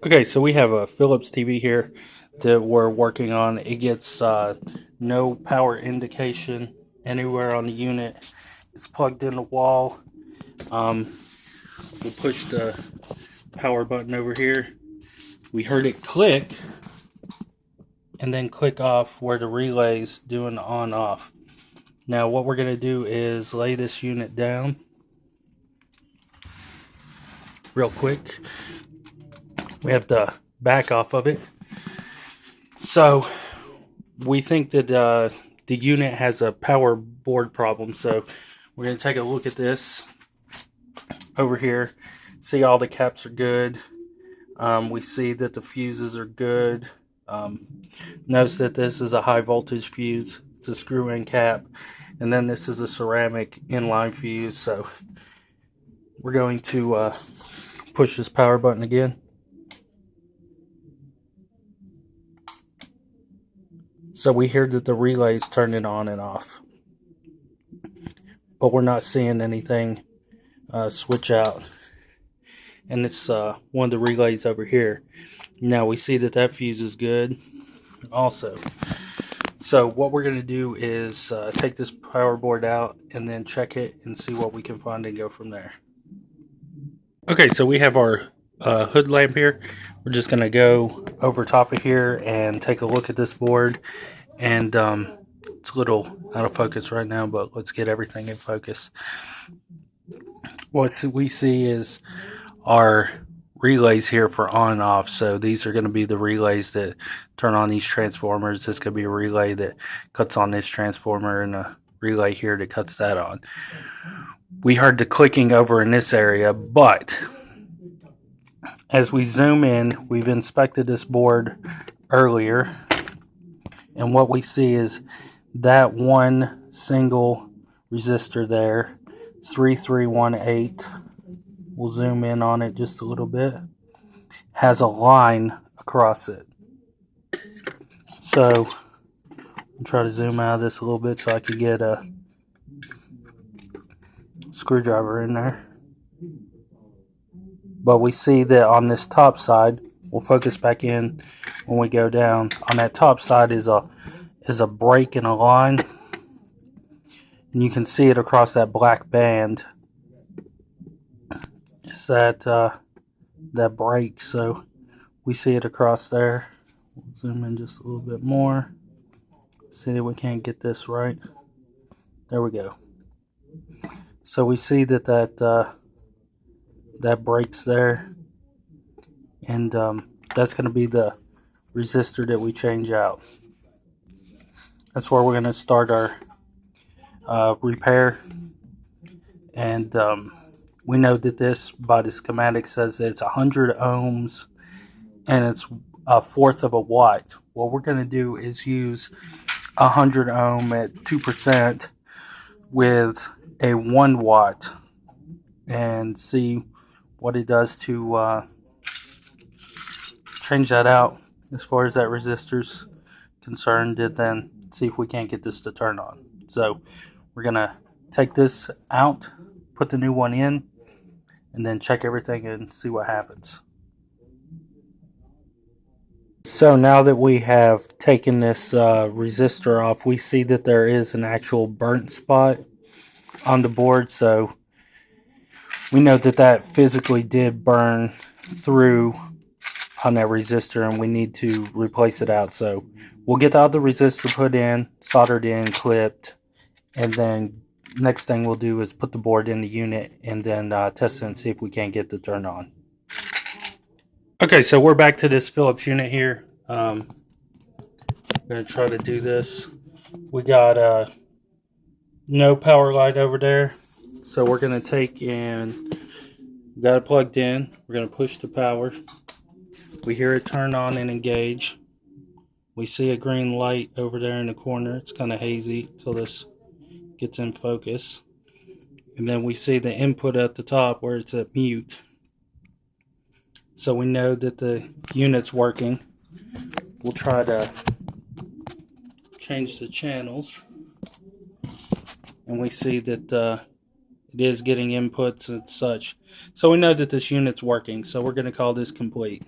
Okay, so we have a Philips TV here that we're working on. It gets no power indication anywhere on the unit. It's plugged in the wall. We'll push the power button over here. We heard it click and then click off where the relay's doing on off. Now what we're going to do is lay this unit down real quick. We have to back off of it. So we think that the unit has a power board problem. So we're going to take a look at this over here. See all the caps are good. We see that the fuses are good. Notice that this is a high voltage fuse. It's a screw-in cap. And then this is a ceramic inline fuse. So we're going to push this power button again. So we hear that the relay's turning on and off. But we're not seeing anything switch out. And it's one of the relays over here. Now we see that that fuse is good also. So what we're going to do is take this power board out and then check it and see what we can find and go from there. Okay, so we have our hood lamp here. We're just going to go over top of here and take a look at this board. And it's a little out of focus right now, but let's get everything in focus. What we see is our relays here for on and off. So these are going to be the relays that turn on these transformers. This could be a relay that cuts on this transformer and a relay here that cuts that on. We heard the clicking over in this area, but as we zoom in, we've inspected this board earlier, and what we see is that one single resistor there, 3318, we'll zoom in on it just a little bit, has a line across it. So I'll try to zoom out of this a little bit so I can get a screwdriver in there. But we see that on this top side, we'll focus back in when we go down. On that top side is a break in a line, and you can see it across that black band. It's that break, so we see it across there. We'll zoom in just a little bit more. See that we can't get this right. There we go. So we see that breaks there, and that's going to be the resistor that we change out. That's where we're going to start our repair. And we know that this, by the schematic, says that it's 100 ohms and it's 1/4 of a watt. What we're going to do is use 100 ohm at 2% with a 1 watt and see what it does to change that out as far as that resistor's concerned, and then see if we can't get this to turn on. So we're gonna take this out, put the new one in, and then check everything and see what happens. So now that we have taken this resistor off, we see that there is an actual burnt spot on the board. So we know that that physically did burn through on that resistor, and we need to replace it out. So we'll get the other resistor put in, soldered in, clipped, and then next thing we'll do is put the board in the unit and then test it and see if we can't get it to turn on. Okay, so we're back to this Philips unit here. I'm going to try to do this. We got no power light over there. So we're going to take and we got it plugged in. We're going to push the power. We hear it turn on and engage. We see a green light over there in the corner. It's kind of hazy until this gets in focus. And then we see the input at the top where it's at mute. So we know that the unit's working. We'll try to change the channels. And we see that it is getting inputs and such. So we know that this unit's working. So we're going to call this complete.